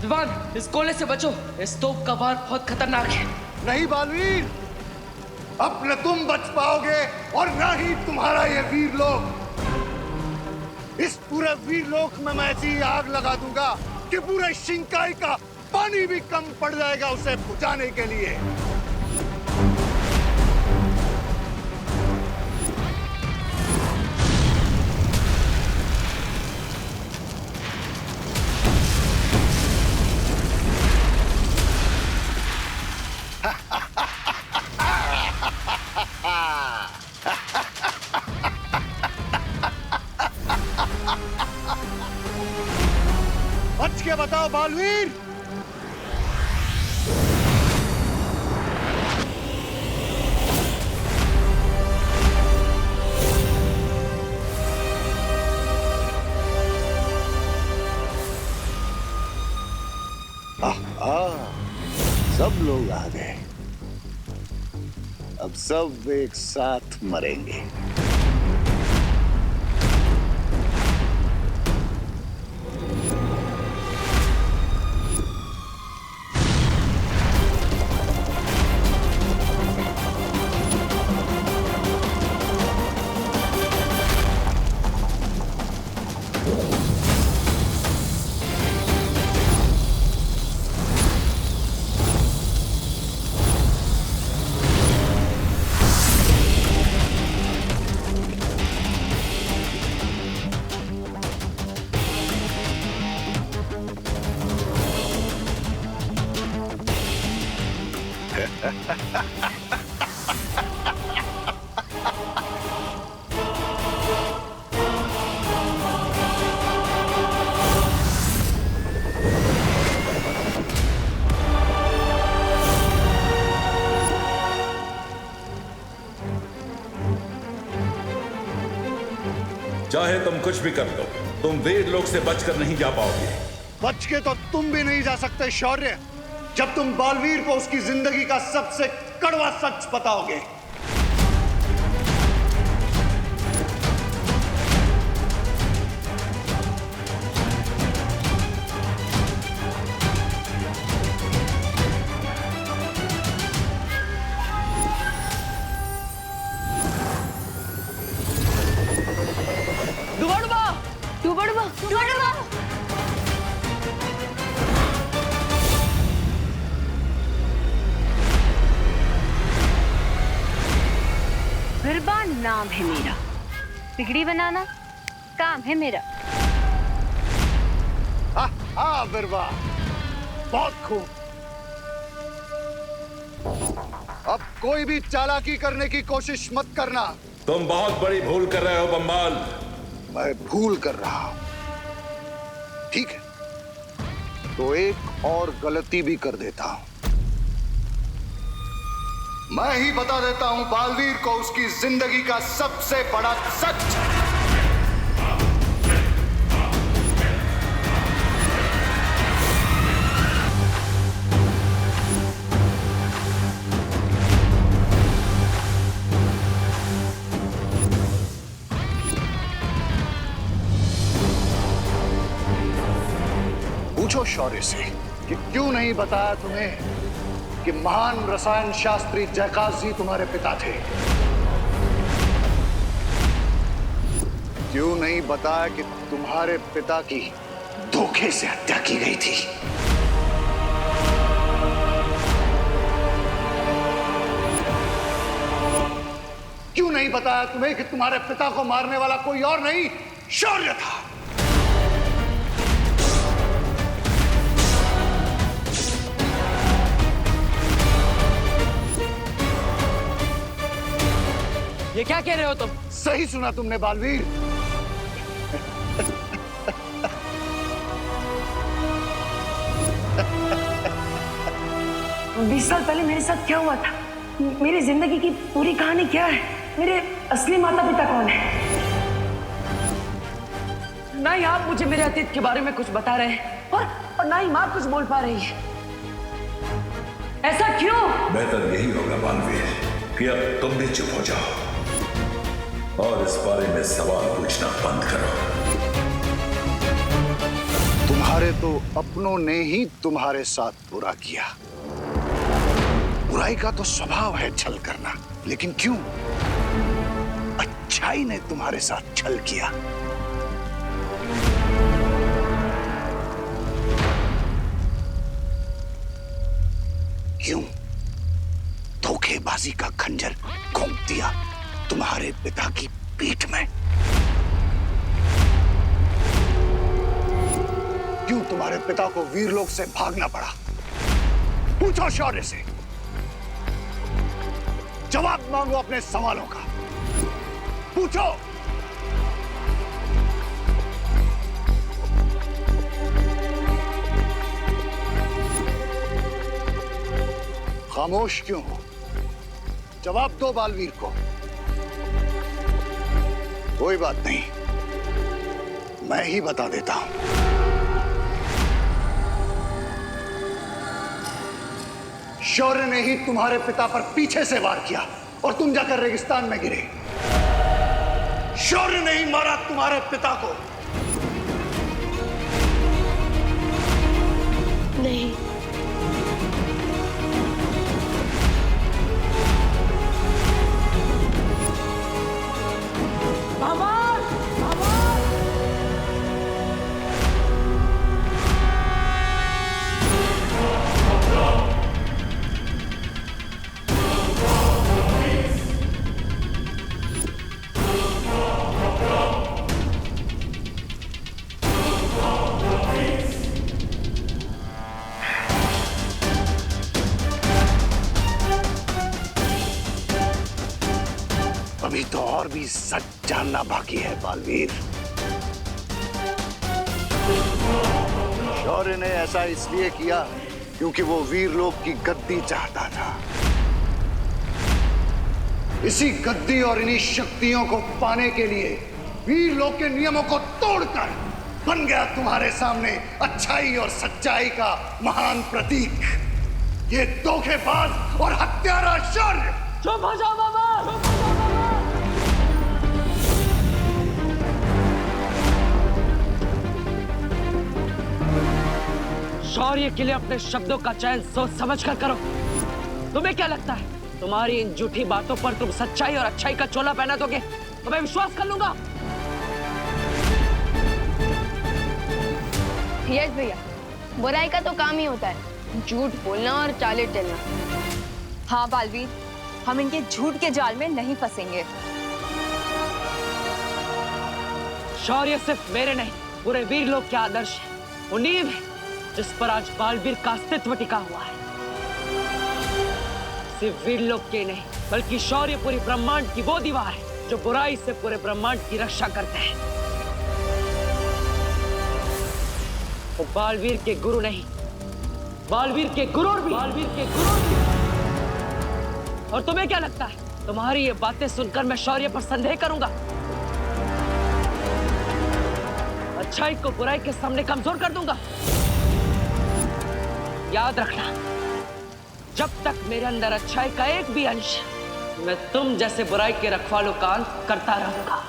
विवान, इस गोले से बचो, इस तोप का वार बहुत खतरनाक है। नहीं बालवीर, अब न तुम बच पाओगे और न ही तुम्हारा ये वीर लोक। इस पूरे वीर लोक में मैं ऐसी आग लगा दूंगा कि पूरे शिंकाई का पानी भी कम पड़ जाएगा उसे बुझाने के लिए। बच के बताओ बालवीर। सब लोग आ गए, अब सब एक साथ मरेंगे। चाहे तुम कुछ भी कर लो, तुम वीर लोक से बचकर नहीं जा पाओगे। बच के तो तुम भी नहीं जा सकते शौर्य, जब तुम बालवीर को उसकी जिंदगी का सबसे कड़वा सच बताओगे। बिरबान नाम है मेरा, बिगड़ी बनाना काम है मेरा। हाँ बिरबा, बहुत खूब। अब कोई भी चालाकी करने की कोशिश मत करना। तुम बहुत बड़ी भूल कर रहे हो बम्बाल। मैं भूल कर रहा हूं, ठीक है, तो एक और गलती भी कर देता हूं। मैं ही बता देता हूं बालवीर को उसकी जिंदगी का सबसे बड़ा सच। पूछो शौर्य से कि क्यों नहीं बताया तुम्हें कि महान रसायन शास्त्री जयकाश जी तुम्हारे पिता थे। क्यों नहीं बताया कि तुम्हारे पिता की धोखे से हत्या की गई थी। क्यों नहीं बताया तुम्हें कि तुम्हारे पिता को मारने वाला कोई और नहीं, शौर्य था। ये क्या कह रहे हो तुम? सही सुना तुमने बालवीर। 20 साल पहले मेरे साथ क्या हुआ था, मेरी जिंदगी की पूरी कहानी क्या है, मेरे असली माता पिता कौन है। ना ही आप मुझे मेरे अतीत के बारे में कुछ बता रहे हैं और ना ही माँ कुछ बोल पा रही है। ऐसा क्यों? बेहतर यही होगा बालवीर कि अब तुम भी चुप हो जाओ और इस बारे में सवाल पूछना बंद करो। तुम्हारा तुम्हारे तो अपनों ने ही तुम्हारे साथ बुरा किया। बुराई का तो स्वभाव है छल करना, लेकिन क्यों अच्छाई ने तुम्हारे साथ छल किया? क्यों धोखेबाजी का खंजर घोंप दिया तुम्हारे पिता की पीठ में? क्यों तुम्हारे पिता को वीरलोक से भागना पड़ा? पूछो शौर्य से, जवाब मांगो अपने सवालों का। पूछो। खामोश क्यों हो? जवाब दो बालवीर को। कोई बात नहीं, मैं ही बता देता हूं। शौर्य ने ही तुम्हारे पिता पर पीछे से वार किया और तुम जाकर रेगिस्तान में गिरे। शौर्य ने ही मारा तुम्हारे पिता को। नहीं, अभी तो और भी सच जानना बाकी है बालवीर। शौर्य ने ऐसा इसलिए किया क्योंकि वो वीरलोक की गद्दी चाहता था। इसी गद्दी और इन्हीं शक्तियों को पाने के लिए वीरलोक के नियमों को तोड़कर बन गया तुम्हारे सामने अच्छाई और सच्चाई का महान प्रतीक, ये धोखेबाज और हत्यारा शौर्य। चुप हो जाओ बाबा। शौर्य के लिए अपने शब्दों का चयन सोच समझ कर करो। तुम्हें क्या लगता है तुम्हारी इन झूठी बातों पर तुम सच्चाई और अच्छाई का चोला पहना दोगे तो मैं विश्वास कर लूंगा? यस भैया, बुराई का तो काम ही होता है झूठ बोलना और चाले चलना। हाँ बालवीर, हम इनके झूठ के जाल में नहीं फंसेंगे। शौर्य सिर्फ मेरे नहीं पूरे वीरलोक के आदर्श है, वो नींव है जिस पर आज बालवीर का अस्तित्व टिका हुआ है। सिर्फ वीरलोक के नहीं बल्कि शौर्य पूरी ब्रह्मांड की वो दीवार है जो बुराई से पूरे ब्रह्मांड की रक्षा करते हैं। वो बालवीर के गुरु नहीं, बालवीर के गुरु भी। और तुम्हें क्या लगता है तुम्हारी ये बातें सुनकर मैं शौर्य पर संदेह करूंगा? अच्छाई को बुराई के सामने कमजोर कर दूंगा? याद रखना, जब तक मेरे अंदर अच्छाई का एक भी अंश है, मैं तुम जैसे बुराई के रखवालों का अंत करता रहूंगा।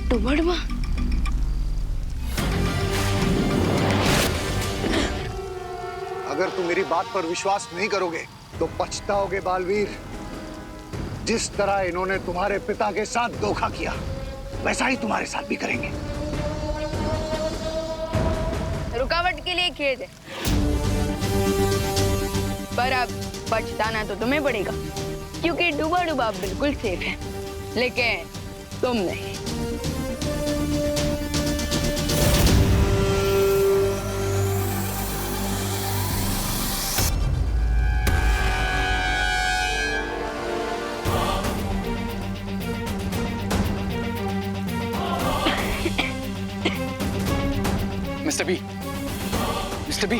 डुबड़वा, अगर तुम मेरी बात पर विश्वास नहीं करोगे तो पछताओगे बालवीर। जिस तरह इन्होंने तुम्हारे पिता के साथ धोखा किया वैसा ही तुम्हारे साथ भी करेंगे। रुकावट के लिए खेद है, पर अब पछताना तो तुम्हें पड़ेगा क्योंकि डूबा डूबा बिल्कुल सेफ है, लेकिन तुम नहीं। मिस्टर बी,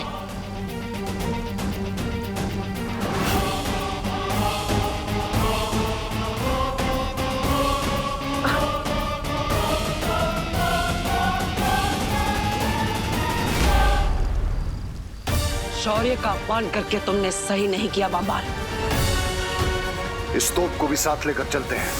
शौर्य का अपमान करके तुमने सही नहीं किया बाम्बार। इस तोप को भी साथ लेकर चलते हैं।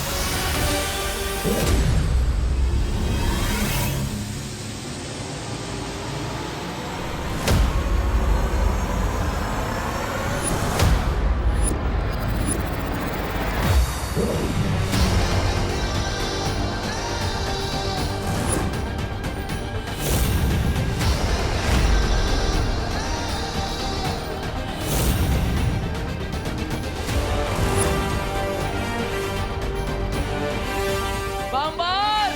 बाम्बार!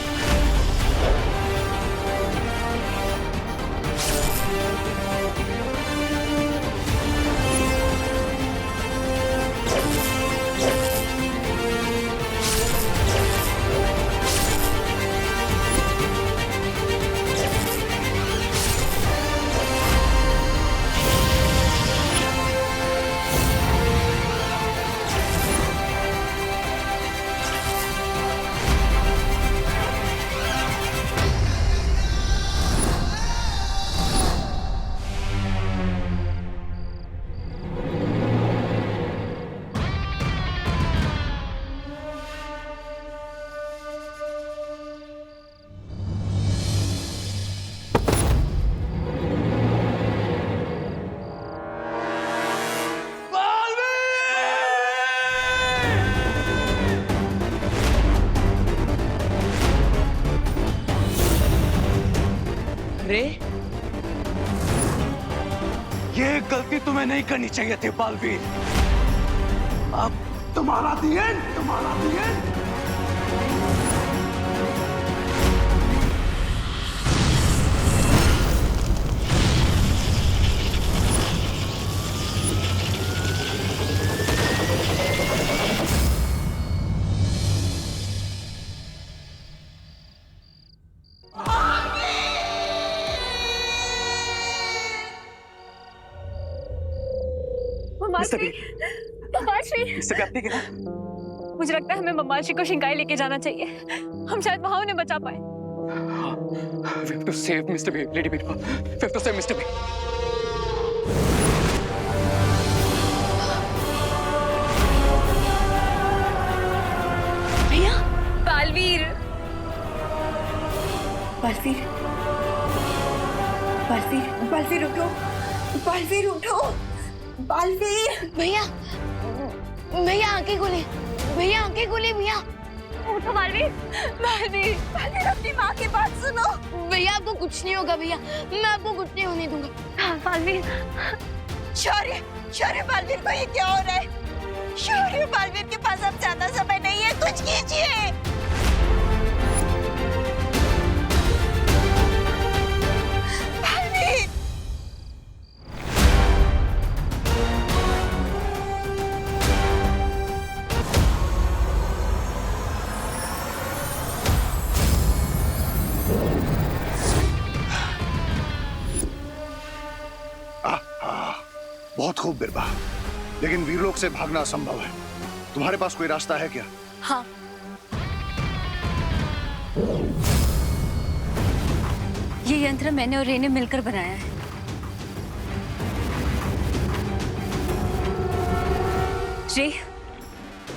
अरे ये गलती तुम्हें नहीं करनी चाहिए थी बालवीर। अब तुम्हारा दी एंड, तुम्हारा दी एंड। मुझे लगता है हमें ममाशी को शिंगाई लेके जाना चाहिए। हम शायद वहां उन्हें बचा पाए। We have to save Mr. B, Lady Birpa. We have to save Mr. B. भैया, बालवीर, बालवीर, बालवीर, बालवीर उठो, बालवीर उठो, बालवीर। भैया, भैया आंखें खोले, भैया आंखें खोले, भैया उठो बालवीर, बालवीर, बालवीर अपनी माँ की बात सुनो। भैया आपको कुछ नहीं होगा भैया, मैं आपको कुछ नहीं होने दूंगा। बालवीर, शौर्य, शौर्य, बालवीर को ये क्या हो रहा है? शौर्य, बालवीर के पास अब ज्यादा समय नहीं है, कुछ कीजिए। बालवीर, बहुत खूब बिरबा, लेकिन वीरलोक से भागना असंभव है। तुम्हारे पास कोई रास्ता है क्या? हाँ, ये यंत्र मैंने और रे ने मिलकर बनाया है। रे,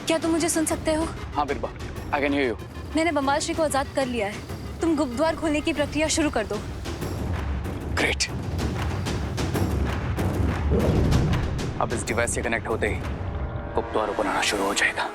क्या तुम मुझे सुन सकते हो? हाँ बिरबा, I can hear you. मैंने बम्बाश्री को आजाद कर लिया है। तुम गुप्त द्वार खोलने की प्रक्रिया शुरू कर दो। Great. अब इस डिवाइस से कनेक्ट होते ही गुप्त द्वार ओपन होना शुरू हो जाएगा।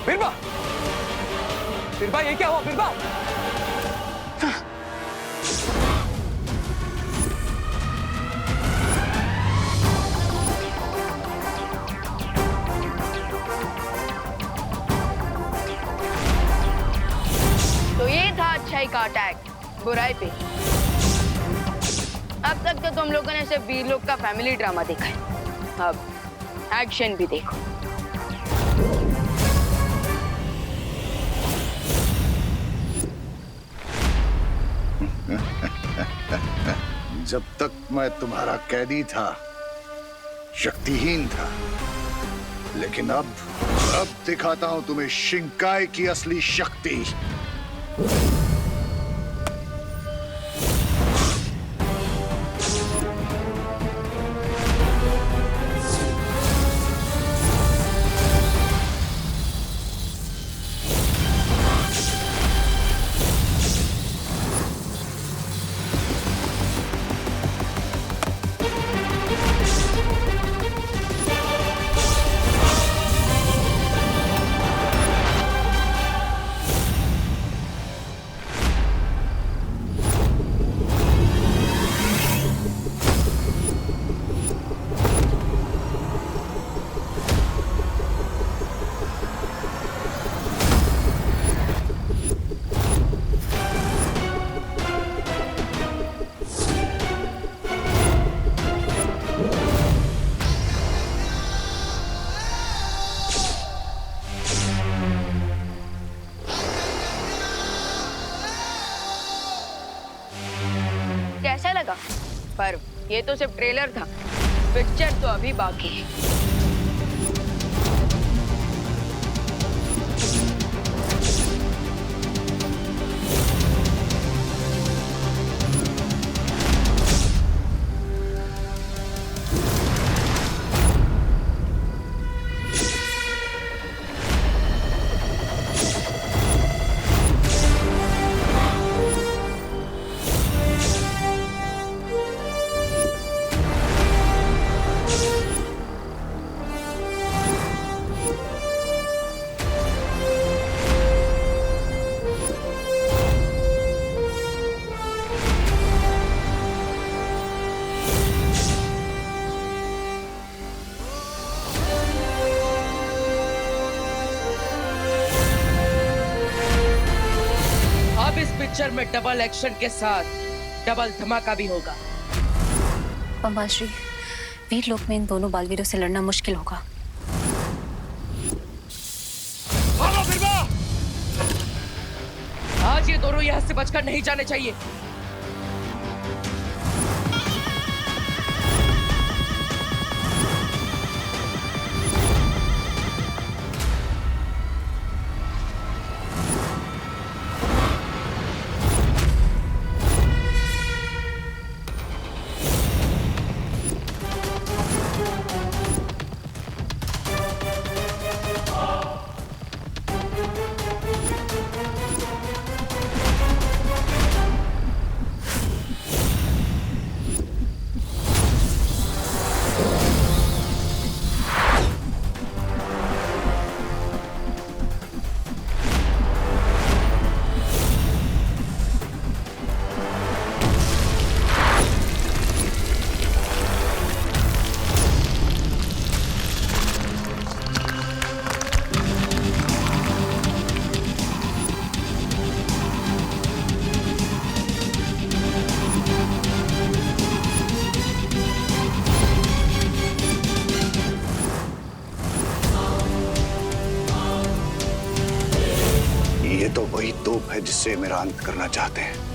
बिरबा, बिरबा ये क्या हुआ बिरबा? तो ये था अच्छाई का अटैक बुराई पे। अब तक तो तुम लोगों ने सिर्फ वीर लोग का फैमिली ड्रामा देखा है, अब एक्शन भी देखो। जब तक मैं तुम्हारा कैदी था, शक्तिहीन था, लेकिन अब दिखाता हूं तुम्हें शिंकाई की असली शक्ति। कैसा लगा? पर ये तो सिर्फ ट्रेलर था, पिक्चर तो अभी बाकी है। अब इस पिक्चर में डबल एक्शन के साथ डबल धमाका भी होगा। बमबाल श्री, वीर लोक में इन दोनों बालवीरों से लड़ना मुश्किल होगा। भागो बिरबा! आज ये दोनों यहाँ से बचकर नहीं जाने चाहिए। ये तो वही तोप है जिससे मेरा अंत करना चाहते हैं।